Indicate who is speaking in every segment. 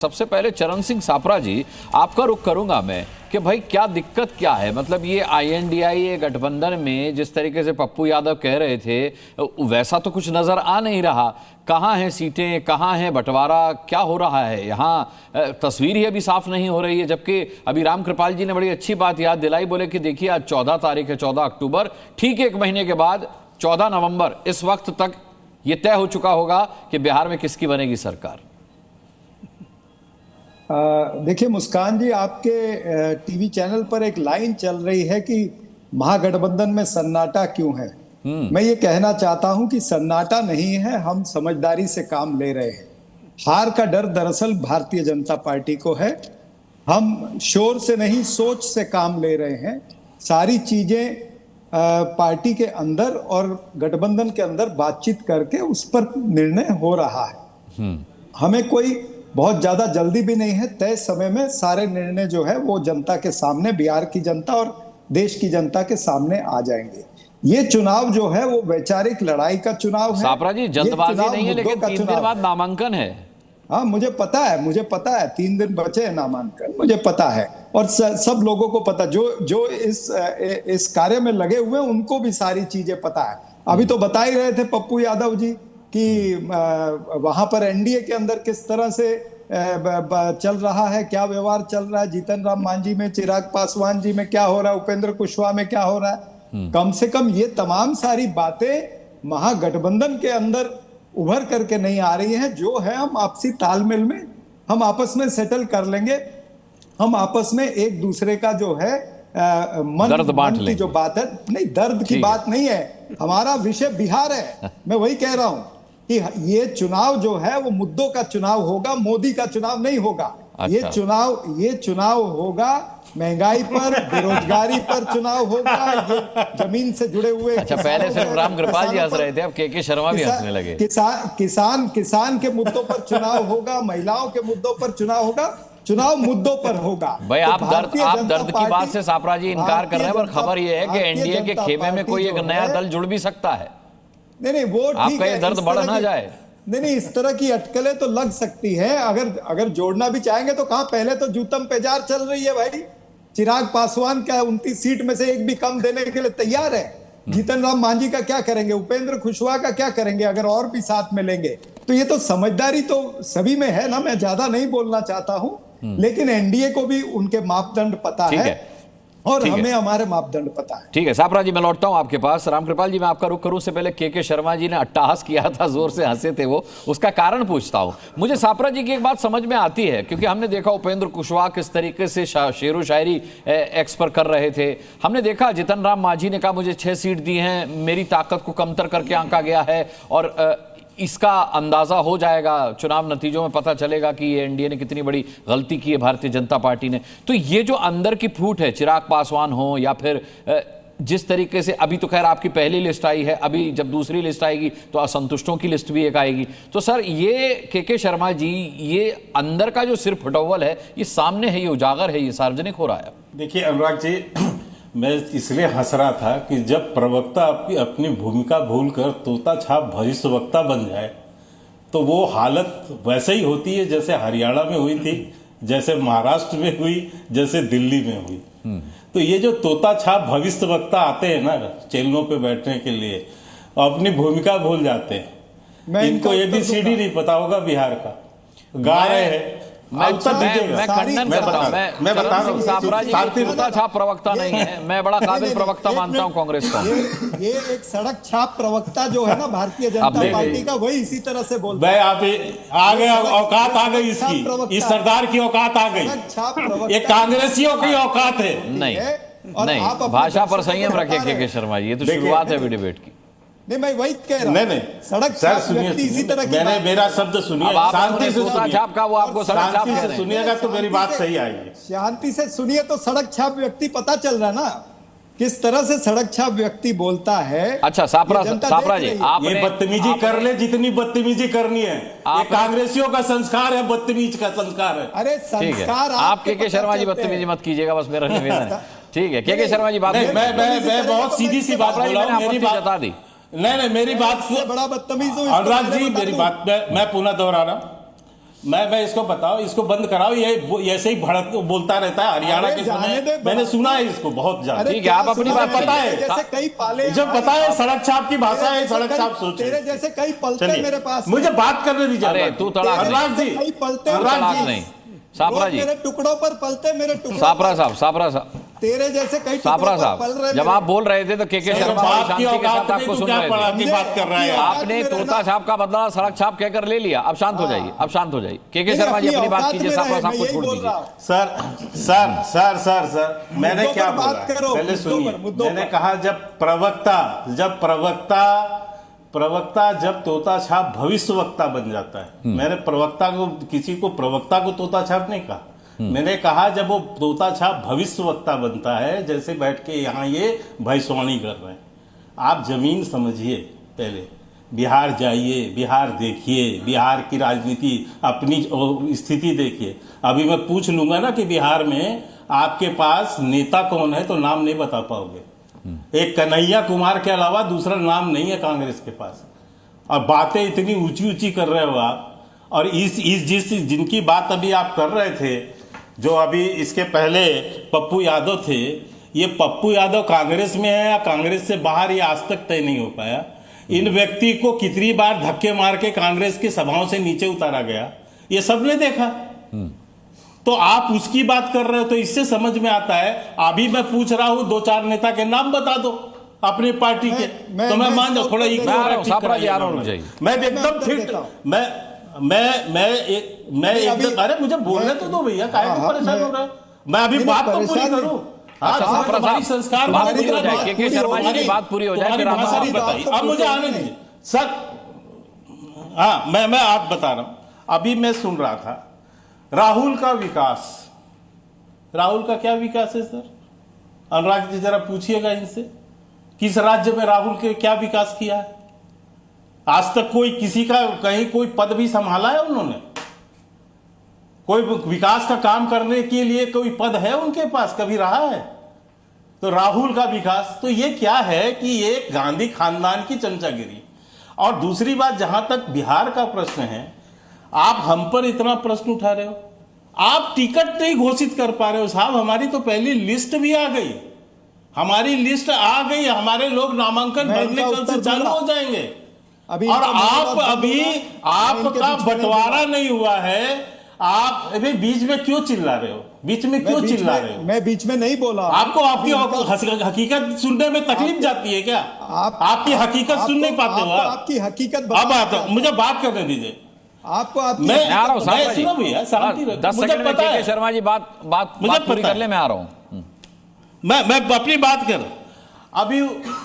Speaker 1: सबसे पहले चरण सिंह सापरा जी, आपका रुख करूंगा मैं कि भाई क्या दिक्कत क्या है। मतलब ये INDIA गठबंधन में जिस तरीके से पप्पू यादव कह रहे थे वैसा तो कुछ नजर आ नहीं रहा। कहाँ हैं सीटें, कहाँ है बंटवारा, क्या हो रहा है यहाँ, तस्वीर ही अभी साफ नहीं हो रही है। जबकि अभी राम कृपाल जी ने बड़ी अच्छी बात याद दिलाई, बोले कि देखिए आज 14 तारीख है, 14 अक्टूबर, ठीक एक महीने के बाद 14 नवंबर इस वक्त तक ये तय हो चुका होगा कि बिहार में किसकी बनेगी सरकार।
Speaker 2: देखिए मुस्कान जी, आपके टीवी चैनल पर एक लाइन चल रही है कि महागठबंधन में सन्नाटा क्यों है। मैं ये कहना चाहता हूं कि सन्नाटा नहीं है, हम समझदारी से काम ले रहे हैं। हार का डर दरअसल भारतीय जनता पार्टी को है। हम शोर से नहीं सोच से काम ले रहे हैं। सारी चीजें पार्टी के अंदर और गठबंधन के अंदर बातचीत करके उस पर निर्णय हो रहा है। हमें कोई बहुत ज्यादा जल्दी भी नहीं है। तय समय में सारे निर्णय जो है वो जनता के सामने, बिहार की जनता और देश की जनता के सामने आ जाएंगे। ये चुनाव जो है वो वैचारिक लड़ाई का चुनाव है।
Speaker 1: सापरा जी, जल्दबाजी नहीं है, लेकिन 3 दिन बाद नामांकन है।
Speaker 2: हाँ, मुझे पता है 3 दिन बचे हैं नामांकन, मुझे पता है। और सब लोगों को पता, जो इस कार्य में लगे हुए हैं उनको भी सारी चीजें पता है। अभी तो बता ही रहे थे पप्पू यादव जी कि वहां पर NDA के अंदर किस तरह से चल रहा है, क्या व्यवहार चल रहा है, जीतन राम मांझी में, चिराग पासवान जी में क्या हो रहा है, उपेंद्र कुशवाहा में क्या हो रहा है। कम से कम ये तमाम सारी बातें महागठबंधन के अंदर उभर करके नहीं आ रही हैं। जो है हम आपसी तालमेल में हम आपस में सेटल कर लेंगे। हम आपस में एक दूसरे का जो है मन की जो बात है, नहीं दर्द की बात नहीं है, हमारा विषय बिहार है। मैं वही कह रहा हूं कि ये चुनाव जो है वो मुद्दों का चुनाव होगा, मोदी का चुनाव नहीं होगा। अच्छा। ये चुनाव होगा महंगाई पर, बेरोजगारी पर चुनाव होगा, ये जमीन से जुड़े हुए।
Speaker 1: अच्छा, पहले सिर्फ राम कृपाल जी हंस रहे थे, अब के शर्मा भी हंसने लगे।
Speaker 2: किसान के मुद्दों पर चुनाव होगा, महिलाओं के मुद्दों पर चुनाव होगा, चुनाव मुद्दों पर होगा।
Speaker 1: भाई आप दर्द की बात से सापरा जी इनकार कर रहे हैं, पर खबर यह है कि NDA के खेमे में कोई एक नया दल जुड़ भी सकता है।
Speaker 2: नहीं, वो
Speaker 1: आपका ये दर्द बढ़ ना जाए।
Speaker 2: नहीं, इस तरह की अटकलें तो लग सकती है। अगर जोड़ना भी चाहेंगे तो कहां, पहले तो जूतम पेजार चल रही है भाई। चिराग पासवान क्या 29 सीट में से एक भी कम देने के लिए तैयार है। जीतन राम मांझी का क्या करेंगे, उपेंद्र कुशवाहा का क्या करेंगे अगर और भी साथ में लेंगे। तो ये तो समझदारी तो सभी में है ना। मैं ज्यादा नहीं बोलना चाहता हूं, लेकिन NDA को भी उनके मापदंड पता है और हमें हमारे मापदंड पता है।
Speaker 1: ठीक है सापरा जी, मैं लौटता हूं आपके पास। रामकृपाल जी, मैं आपका रुख करूं उससे पहले के शर्मा जी ने अट्टहास किया था, जोर से हंसे थे वो, उसका कारण पूछता हूं। मुझे सापरा जी की एक बात समझ में आती है, क्योंकि हमने देखा उपेंद्र कुशवाहा किस तरीके से शेरो शायरी एक्स पर कर रहे थे। हमने देखा जीतन राम मांझी ने कहा मुझे 6 सीट दी हैं, मेरी ताकत को कमतर करके आंका गया है, और इसका अंदाजा हो जाएगा, चुनाव नतीजों में पता चलेगा कि ये NDA ने कितनी बड़ी गलती की है भारतीय जनता पार्टी ने। तो ये जो अंदर की फूट है, चिराग पासवान हो या फिर जिस तरीके से अभी तो खैर आपकी पहली लिस्ट आई है, अभी जब दूसरी लिस्ट आएगी तो असंतुष्टों की लिस्ट भी एक आएगी। तो सर ये के शर्मा जी, ये अंदर का जो सिर फटोवल है ये सामने है, ये उजागर है, ये सार्वजनिक हो रहा है।
Speaker 3: देखिए अनुराग जी, मैं इसलिए हंस रहा था कि जब प्रवक्ता अपनी भूमिका भूलकर तोता छाप भविष्यवक्ता बन जाए तो वो हालत वैसे ही होती है जैसे हरियाणा में हुई थी, जैसे महाराष्ट्र में हुई, जैसे दिल्ली में हुई। तो ये जो तोता छाप भविष्यवक्ता आते हैं ना चैनलों पे बैठने के लिए, अपनी भूमिका भूल जाते हैं। इनको ABCD नहीं पता होगा बिहार का, गा रहे हैं।
Speaker 1: मैं खंडन करता हूं, मैं चरण सिंह सापरा जी तोता छाप प्रवक्ता नहीं है, मैं बड़ा काबिल प्रवक्ता मानता हूं कांग्रेस का।
Speaker 2: ये एक सड़क छाप प्रवक्ता जो है ना भारतीय जनता पार्टी का, वही इसी तरह से बोलता है।
Speaker 3: आप आ गए, औकात आ गई इसकी, इस सरदार की औकात आ गई, ये कांग्रेसियों की औकात है।
Speaker 1: नहीं, भाषा पर संयम रखे के शर्मा जी, ये तो शुरुआत है अभी डिबेट की।
Speaker 2: नहीं, मैं वही कह रहा हूं। नहीं, सड़क छाप व्यक्ति इसी तरह की,
Speaker 3: मैंने मेरा शब्द सुनिए, शांति से सुनिए,
Speaker 1: छाप का वो आपको सड़क छाप
Speaker 3: से सुनिएगा तो मेरी बात सही आएगी।
Speaker 2: शांति से सुनिए तो सड़क छाप व्यक्ति पता चल रहा ना किस तरह से सड़क छाप व्यक्ति बोलता है।
Speaker 1: अच्छा सापरा जी, आप
Speaker 3: ये बदतमीजी कर ले जितनी बदतमीजी करनी है, ये कांग्रेसियों का संस्कार है, बदतमीज का संस्कार है।
Speaker 2: अरे संस्कार
Speaker 1: आप के शर्मा जी बदतमीजी मत कीजिएगा, बस मेरा निवेदन है। ठीक है के शर्मा जी, बात
Speaker 3: मैं बहुत सीधी सी बात बोला हूं, मेरी बात
Speaker 1: बता दी।
Speaker 3: नहीं, मेरी बात
Speaker 2: बड़ा बदतमीज
Speaker 3: अनुराग जी, मेरी बात मैं पुनः दोहरा रहा हूं। मैं इसको बताओ, इसको बंद कराओ, ये ऐसे ही भड़क बोलता रहता है हरियाणा के समय। मैंने सुना है इसको बहुत ज्यादा।
Speaker 1: ठीक है, आप अपनी बात
Speaker 3: पता है,
Speaker 2: जैसे कई पाले,
Speaker 3: जब पता है सड़क छाप की भाषा है, सड़क छाप सोच
Speaker 2: तेरे जैसे कई पलते मेरे पास,
Speaker 3: मुझे बात करने दीजिए।
Speaker 1: अरे तू तड़ाक
Speaker 3: अनुराग जी,
Speaker 2: कई पलते
Speaker 1: नहीं, सापरा जी,
Speaker 2: मेरे टुकड़ों पर पलते, मेरे टुकड़ों
Speaker 1: सापरा साहब,
Speaker 2: तेरे जैसे कई
Speaker 1: सापरा साहब, जब आप बोल रहे थे तो के शर्मा शांति के साथ आपको सुन रहे थे।
Speaker 3: बात कर रहा है
Speaker 1: आपने तोता छाप का बदला सड़क छाप कहकर ले लिया। अब शांत हो जाइए, अब शांत हो जाइए। के शर्मा जी अपनी बात कीजिए, सापरा साहब को छोड़ दीजिए।
Speaker 3: सर मैंने क्या बोला, पहले सुनिए। मैंने कहा जब तोता छाप भविष्य वक्ता बन जाता है। मैंने प्रवक्ता को, किसी को प्रवक्ता को तोता छाप नहीं कहा। मैंने कहा जब वो तोता छाप भविष्य वक्ता बनता है, जैसे बैठ के यहाँ ये भविष्यवाणी कर रहे हैं। आप जमीन समझिए, पहले बिहार जाइए, बिहार देखिए, बिहार की राजनीति, अपनी स्थिति देखिए। अभी मैं पूछ लूंगा ना कि बिहार में आपके पास नेता कौन है, तो नाम नहीं बता पाओगे। एक कन्हैया कुमार के अलावा दूसरा नाम नहीं है कांग्रेस के पास। और बातें इतनी ऊंची ऊंची कर रहे हो आप। और जिनकी बात अभी आप कर रहे थे, जो अभी इसके पहले पप्पू यादव थे, ये पप्पू यादव कांग्रेस में है या कांग्रेस से बाहर, ये आज तक तय नहीं हो पाया। इन व्यक्ति को कितनी बार धक्के मार के कांग्रेस की सभाओं से नीचे उतारा गया, ये सबने देखा। तो आप उसकी बात कर रहे हो, तो इससे समझ में आता है। अभी मैं पूछ रहा हूं 2-4 नेता के नाम बता दो अपनी पार्टी के, तो मैं मान जाऊं। थोड़ा मैं एकदम फिट, मैं एकदम, अरे मुझे बोलने तो दो भैया, काहे को परेशान हो रहे हो? मैं अभी बात तो पूरी करूं। संस्कार
Speaker 1: बात पूरी हो जाए, फिर आप
Speaker 3: बताइए। अब मुझे आने दीजिए सर। हाँ, मैं आप बता रहा हूं। अभी मैं सुन रहा था राहुल का विकास। राहुल का क्या विकास है सर? अनुराग जी जरा पूछिएगा इनसे, किस राज्य में राहुल के क्या विकास किया है? आज तक कोई किसी का कहीं कोई पद भी संभाला है उन्होंने? कोई विकास का काम करने के लिए कोई पद है उनके पास, कभी रहा है? तो राहुल का विकास तो ये क्या है कि ये गांधी खानदान की चमचागिरी। और दूसरी बात, जहां तक बिहार का प्रश्न है, आप हम पर इतना प्रश्न उठा रहे हो, आप टिकट नहीं घोषित कर पा रहे हो साहब। हमारी तो पहली लिस्ट भी आ गई, हमारी लिस्ट आ गई, हमारे लोग नामांकन भरने कल से चालू हो जाएंगे। और आप अभी आपका बंटवारा नहीं हुआ है। आप अभी बीच में क्यों चिल्ला रहे हो? बीच में क्यों चिल्ला रहे हो?
Speaker 2: मैं बीच में नहीं बोला।
Speaker 3: आपको आपकी हकीकत सुनने में तकलीफ जाती है क्या? आपकी हकीकत सुन नहीं पाते हो?
Speaker 2: आपकी हकीकत
Speaker 3: अब आता, मुझे बात करने दीजिए।
Speaker 2: आपको
Speaker 1: मैं आ रहा हूं,
Speaker 3: सुनो भैया, शांति रखो।
Speaker 1: 10 सेकंड में के शर्मा जी बात पूरी कर ले, मैं आ रहा हूं।
Speaker 3: मैं अपनी बात कर। अभी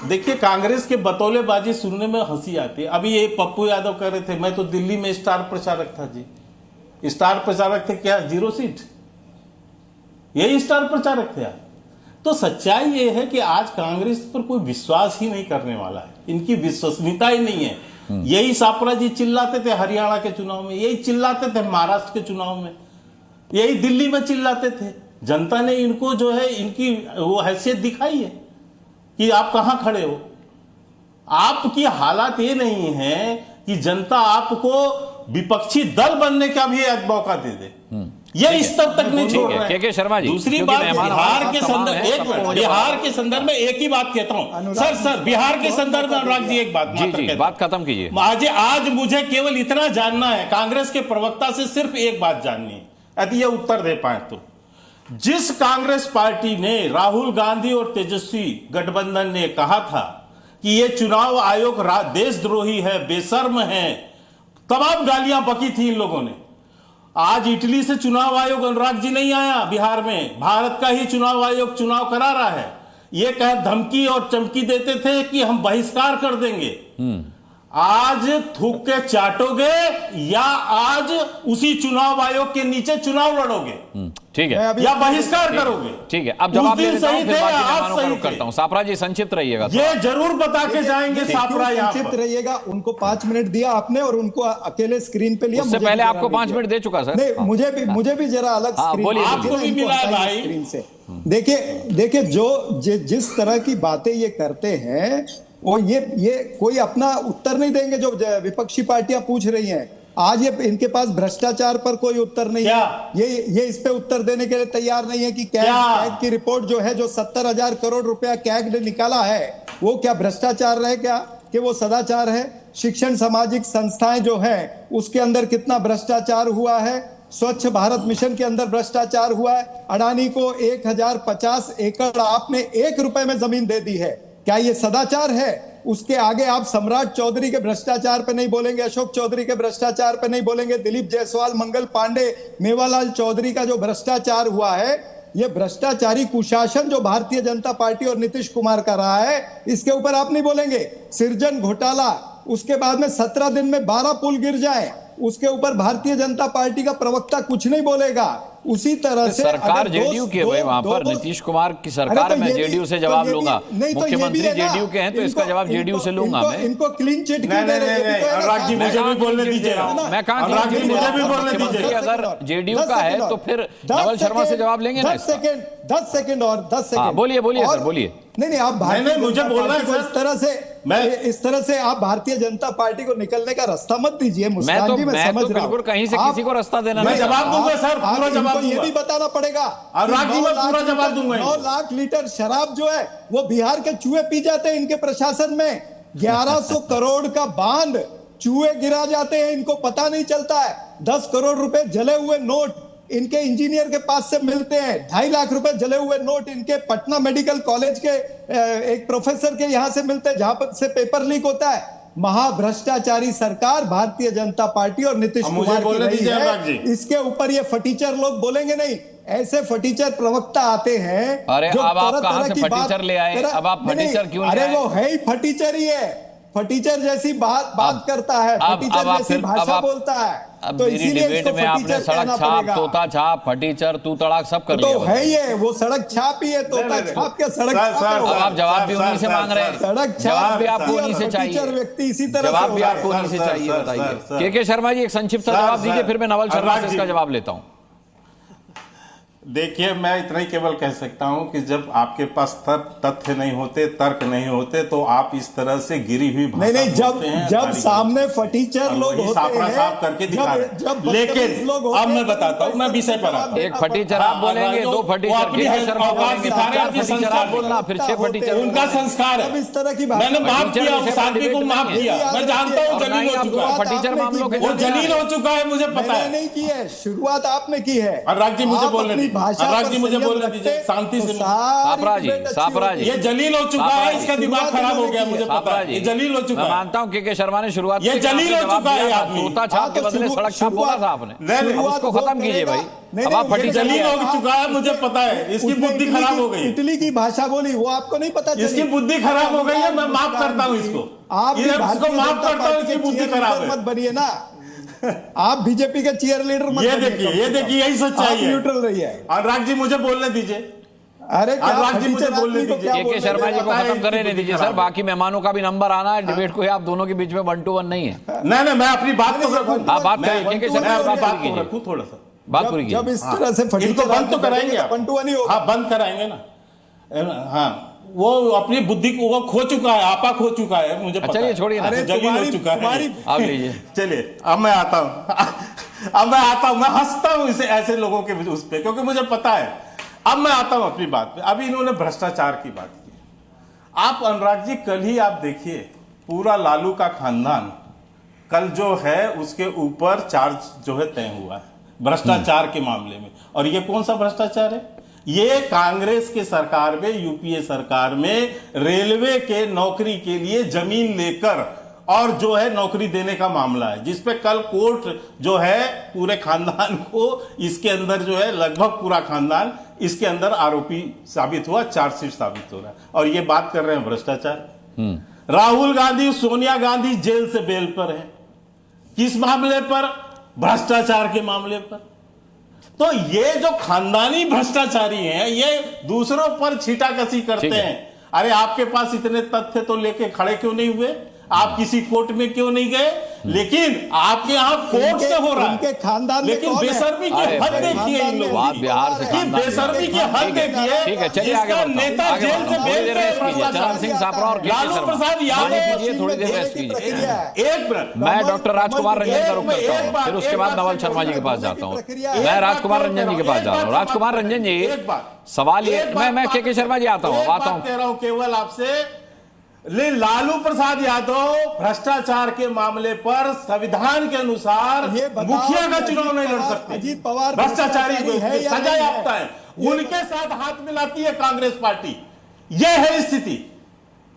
Speaker 3: देखिए, कांग्रेस के बतौलेबाजी सुनने में हंसी आती है। अभी ये पप्पू यादव कह रहे थे, मैं तो दिल्ली में स्टार प्रचारक था जी। स्टार प्रचारक थे क्या? 0 सीट, यही स्टार प्रचारक थे। तो सच्चाई ये है कि आज कांग्रेस पर कोई विश्वास ही नहीं करने वाला है, इनकी विश्वसनीयता ही नहीं है। यही सापरा जी चिल्लाते थे हरियाणा के चुनाव में, यही चिल्लाते थे महाराष्ट्र के चुनाव में, यही दिल्ली में चिल्लाते थे। जनता ने इनको जो है, इनकी वो हैसियत दिखाई है कि आप कहां खड़े हो। आपकी हालात ये नहीं है कि जनता आपको विपक्षी दल बनने का भी मौका दे दे। ये इस तक नहीं छोड़ रहे हैं।
Speaker 1: के शर्मा जी,
Speaker 3: दूसरी बात, बिहार के संदर्भ में एक ही बात कहता हूं सर, बिहार के संदर्भ में अनुराग जी एक
Speaker 1: बात खत्म कीजिए।
Speaker 3: आज मुझे केवल इतना जानना है, कांग्रेस के प्रवक्ता से सिर्फ एक बात जाननी है, यदि ये उत्तर दे पाए तो। जिस कांग्रेस पार्टी ने, राहुल गांधी और तेजस्वी गठबंधन ने कहा था कि ये चुनाव आयोग देशद्रोही है, बेशर्म है, तमाम गालियां बकी थी इन लोगों ने। आज इटली से चुनाव आयोग, अनुराग जी, नहीं आया बिहार में, भारत का ही चुनाव आयोग चुनाव करा रहा है। ये कह धमकी और चमकी देते थे कि हम बहिष्कार कर देंगे। आज थूक के चाटोगे या आज उसी चुनाव आयोग के नीचे चुनाव लड़ोगे?
Speaker 1: ठीक है,
Speaker 3: या बहिष्कार करोगे?
Speaker 1: ठीक है, अब जवाब करता हूं। सापरा जी संक्षिप्त रहिएगा,
Speaker 3: ये जरूर बता के जाएंगे। सापरा
Speaker 2: संक्षिप्त रहिएगा। उनको 5 मिनट दिया आपने और उनको अकेले स्क्रीन पे लिया।
Speaker 1: उससे पहले आपको 5 मिनट दे चुका सर।
Speaker 2: नहीं, मुझे भी जरा अलग
Speaker 3: आपको भी मिला है भाई
Speaker 2: स्क्रीन से। देखिए जो जिस तरह की बातें ये करते हैं, वो ये कोई अपना उत्तर नहीं देंगे जो विपक्षी पार्टियां पूछ रही हैं। आज ये इनके पास भ्रष्टाचार पर कोई उत्तर नहीं
Speaker 3: क्या?
Speaker 2: है। ये इस पे उत्तर देने के लिए तैयार नहीं है कि कैग की रिपोर्ट जो है, जो 70,000 करोड़ रुपया कैग ने निकाला है, वो क्या भ्रष्टाचार है क्या, कि वो सदाचार है? शिक्षण सामाजिक संस्थाएं जो है उसके अंदर कितना भ्रष्टाचार हुआ है? स्वच्छ भारत मिशन के अंदर भ्रष्टाचार हुआ है। अडानी को 1050 एकड़ आपने 1 रुपए में जमीन दे दी है, क्या ये सदाचार है? उसके आगे आप सम्राट चौधरी के भ्रष्टाचार पे नहीं बोलेंगे, अशोक चौधरी के भ्रष्टाचार पे नहीं बोलेंगे, दिलीप जायसवाल, मंगल पांडे, मेवालाल चौधरी का जो भ्रष्टाचार हुआ है, ये भ्रष्टाचारी कुशासन जो भारतीय जनता पार्टी और नीतीश कुमार का रहा है, इसके ऊपर आप नहीं बोलेंगे। सृजन घोटाला, उसके बाद में 17 दिन में 12 पुल गिर जाए, उसके ऊपर भारतीय जनता पार्टी का प्रवक्ता कुछ नहीं बोलेगा। उसी तरह से
Speaker 1: सरकार जेडीयू की है भाई, वहां पर नीतीश कुमार की सरकार है, मैं जेडीयू से जवाब लूंगा। मुख्यमंत्री जेडीयू के हैं तो इसका जवाब जेडीयू से लूंगा मैं।
Speaker 2: इनको क्लीन चिट क्यों दे रहे हैं?
Speaker 3: अनुराग जी मुझे भी बोलने दीजिए,
Speaker 1: मैं कहा
Speaker 3: मुझे भी बोलने दीजिए।
Speaker 1: अगर जेडीयू का है तो फिर नवल शर्मा से जवाब लेंगे ना।
Speaker 2: 10 सेकंड और 10 सेकंड।
Speaker 1: बोलिए बोलिए सर, बोलिए।
Speaker 2: नहीं आप
Speaker 3: मुझे बोलना है सर।
Speaker 2: इस तरह से आप भारतीय जनता पार्टी को निकलने का रास्ता मत दीजिए। मुस्कान जी, मैं समझ रहा हूं,
Speaker 1: बिल्कुल कहीं से किसी को रास्ता देना
Speaker 3: मैं जवाब दूंगा सर, पूरा जवाब दूंगा।
Speaker 2: ये भी बताना पड़ेगा।
Speaker 3: अनुराग जी, मैं पूरा जवाब दूंगा।
Speaker 2: 9 लाख लीटर शराब जो है वो बिहार के चूहे पी जाते हैं इनके प्रशासन में। 1100 करोड़ का बांध, चूहे गिरा जाते हैं, इनको पता नहीं चलता है। 10 करोड़ रुपए जले हुए नोट इनके इंजीनियर के पास से मिलते हैं। 2.5 लाख रुपए जले हुए नोट इनके पटना मेडिकल कॉलेज के एक प्रोफेसर के यहां से मिलते हैं, जहां पर से पेपर लीक होता है। महाभ्रष्टाचारी सरकार भारतीय जनता पार्टी और नीतीश कुमार की रही है। इसके ऊपर ये फटीचर लोग बोलेंगे नहीं। ऐसे फटीचर प्रवक्ता आते हैं।
Speaker 1: अरे अब आप कहां से फटीचर ले आए? अब आप फटीचर क्यों ले आए?
Speaker 2: अरे वो है ही फटीचर ही है, फटीचर जैसी बात करता है, फटीचर जैसी भाषा बोलता है।
Speaker 1: अब
Speaker 2: तो
Speaker 1: मेरी डिबेट में आपने सड़क छाप, तोता छाप, फटीचर, तू तड़ाक सब कर लिया।
Speaker 2: तो है ये वो सड़क छाप ही है, तोता छाप के सड़क छाप।
Speaker 1: अब आप जवाब भी उन्हीं से मांग रहे हैं।
Speaker 2: सड़क
Speaker 1: जवाब भी आपको उन्हीं से चाहिए।
Speaker 2: व्यक्ति इसी तरह
Speaker 1: जवाब भी आपको उन्हीं से चाहिए। बताइए के शर्मा जी, एक संक्षिप्त जवाब दीजिए, फिर मैं नवल शर्मा से इसका जवाब लेता हूं।
Speaker 3: देखिए, मैं इतना ही केवल कह सकता हूं कि जब आपके पास तथ्य नहीं होते, तर्क नहीं होते, तो आप इस तरह से गिरी हुई भाषा
Speaker 2: नहीं जब सामने फटीचर लोग होते हैं,
Speaker 3: साफ करके दिखा रहे। लेकिन अब मैं बताता हूं, मैं विषय पर आता हूं।
Speaker 1: एक फटीचर आप बोलेंगे, 2 फटीचर बोलना, फिर 6 फटीचर।
Speaker 3: उनका संस्कार है।
Speaker 2: इस तरह की
Speaker 3: मैंने माफ किया, उस आदमी को माफ किया। मैं जानता हूँ जलील हो चुका है,
Speaker 1: फटीचर मामलों के
Speaker 3: वो जलील हो चुका है, मुझे पता है।
Speaker 2: नहीं की है, शुरुआत आपने की है।
Speaker 3: अनुराग जी मुझे बोलने दीजिए, अनुराग जी मुझे बोलने दीजिए शांति से।
Speaker 1: सापरा जी,
Speaker 3: ये जलील हो चुका है, इसका दिमाग खराब हो गया, मुझे पता है। ये जलील हो चुका है,
Speaker 1: मैं मानता हूँ के शर्मा ने शुरुआत,
Speaker 3: ये जलील हो चुका है आदमी।
Speaker 1: तोता छाप के बदले सड़क छाप बोला था आपने, उसको खत्म कीजिए भाई। अब आप फटी
Speaker 3: जलील हो चुका है, मुझे पता है। इसकी बुद्धि खराब हो गई,
Speaker 2: इटली की भाषा बोली, वो आपको नहीं पता।
Speaker 3: इसकी बुद्धि खराब हो गई है, मैं माफ करता हूँ इसको।
Speaker 2: आप
Speaker 3: इसको माफ करता हूँ, इसकी बुद्धि खराब है।
Speaker 2: मत बनिए ना, आप बीजेपी के चीयर लीडर मत।
Speaker 3: ये देखिए यही सच्चाई है।
Speaker 2: न्यूट्रल रही है।
Speaker 3: अनुराग जी मुझे बोलने दीजिए।
Speaker 2: अरे
Speaker 3: अनुराग जी मुझे बोलने दीजिए।
Speaker 1: के शर्मा जी को खत्म करने नहीं दीजिए सर, बाकी मेहमानों का भी नंबर आना है। डिबेट को आप दोनों के बीच में 1-to-1 नहीं है।
Speaker 3: नहीं, मैं अपनी बात तो रखूं।
Speaker 1: बात करिए के शर्मा,
Speaker 3: बात को रखूं थोड़ा सा,
Speaker 1: बात पूरी
Speaker 2: जब इस तरह से
Speaker 3: इनको बंद तो कराएंगे,
Speaker 2: 1-to-1 ही होगा।
Speaker 3: हाँ, बंद कराएंगे ना। हाँ, वो अपनी बुद्धि को वो खो चुका है, आपा खो चुका है, मुझे पता है।
Speaker 1: चलिए छोड़िए ना,
Speaker 3: जलील हो चुका है।
Speaker 1: आप लीजिए।
Speaker 3: चलिए अब मैं आता हूँ, मैं हंसता हूँ इसे ऐसे लोगों के उस पर, क्योंकि मुझे पता है। अब मैं आता हूं अपनी बात पे। अभी इन्होंने भ्रष्टाचार की बात की। आप अनुराग जी, कल ही आप देखिए, पूरा लालू का खानदान कल जो है उसके ऊपर चार्ज जो है तय हुआ है भ्रष्टाचार के मामले में। और ये कौन सा भ्रष्टाचार है? ये कांग्रेस के सरकार में, यूपीए सरकार में रेलवे के नौकरी के लिए जमीन लेकर और जो है नौकरी देने का मामला है, जिसपे कल कोर्ट जो है पूरे खानदान को, इसके अंदर जो है लगभग पूरा खानदान इसके अंदर आरोपी साबित हुआ, चार्जशीट साबित हो रहा है। और ये बात कर रहे हैं भ्रष्टाचार। राहुल गांधी, सोनिया गांधी जेल से बेल पर है। किस मामले पर? भ्रष्टाचार के मामले पर। तो ये जो खानदानी भ्रष्टाचारी हैं, ये दूसरों पर छीटाकशी करते हैं। अरे आपके पास इतने तथ्य तो लेके खड़े क्यों नहीं हुए? आप किसी कोर्ट में क्यों नहीं गए? लेकिन आपके यहाँ कोर्ट से हो रहा
Speaker 2: उनके
Speaker 3: है।
Speaker 2: खानदान में
Speaker 3: लेकिन
Speaker 2: कौन है?
Speaker 3: बेशर्मी की
Speaker 1: अरे
Speaker 3: हद
Speaker 1: भाई,
Speaker 3: देखिए इन लोगों
Speaker 1: बात
Speaker 3: की।
Speaker 1: बिहार से
Speaker 3: कि
Speaker 1: खानदान
Speaker 3: बेशर्मी की हद देखिए।
Speaker 1: ठीक है, चलिए आगे
Speaker 3: जिसका
Speaker 1: बढ़ता हूं,
Speaker 3: नेता
Speaker 1: आगे
Speaker 3: जेल
Speaker 1: बढ़ता
Speaker 3: से
Speaker 1: हूं। थोड़ी
Speaker 3: बेल
Speaker 1: देर
Speaker 3: पे
Speaker 1: रेस्ट कीजिए,
Speaker 3: भ्रष्टाचार
Speaker 1: चरण सिंह सापरा और केके
Speaker 3: लालू
Speaker 1: शर्मा
Speaker 3: प्रसाद
Speaker 1: पानी
Speaker 3: यादव
Speaker 1: पीजिए, थोड़ी देर रेस्ट कीजिए।
Speaker 2: एक मिनट,
Speaker 1: मैं डॉक्टर राजकुमार रंजन का रुख करता
Speaker 3: एक
Speaker 1: हूँ,
Speaker 3: बात-
Speaker 1: फिर उसके
Speaker 3: एक
Speaker 1: बाद
Speaker 3: बात
Speaker 1: नवल
Speaker 3: से
Speaker 1: शर्मा जी के पास
Speaker 2: बोलने
Speaker 1: जाता
Speaker 2: की
Speaker 1: हूँ।
Speaker 2: प्रक्रिया है।
Speaker 1: मैं राजकुमार रंजन जी के पास जा रहा हूँ। राजकुमार रंजन जी, सवाल ये, मैं केके शर्मा जी आता हूँ
Speaker 3: कह रहा हूँ केवल आपसे, लालू प्रसाद यादव भ्रष्टाचार के मामले पर संविधान के अनुसार
Speaker 2: ये बताओ
Speaker 3: मुखिया का
Speaker 2: कि
Speaker 3: चुनाव नहीं लड़
Speaker 2: अजीत
Speaker 3: सकते।
Speaker 2: पवार
Speaker 3: भ्रष्टाचारी
Speaker 2: है या
Speaker 3: सजा
Speaker 2: नहीं है?
Speaker 3: याफ्ता है, उनके साथ हाथ मिलाती है कांग्रेस पार्टी। यह है स्थिति,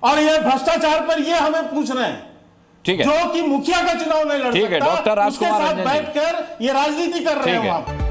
Speaker 3: और यह भ्रष्टाचार पर यह हमें पूछ रहे हैं,
Speaker 1: ठीक है,
Speaker 3: जो कि मुखिया का चुनाव नहीं लड़
Speaker 1: ठीक है,
Speaker 3: सकता,
Speaker 1: डॉक्टर
Speaker 3: उसके
Speaker 1: राजकुमार
Speaker 3: साथ
Speaker 1: रंजन जी।
Speaker 3: बैठकर ये राजनीति कर रहे
Speaker 1: ठीक
Speaker 3: हैं
Speaker 1: है।
Speaker 3: वहां पर।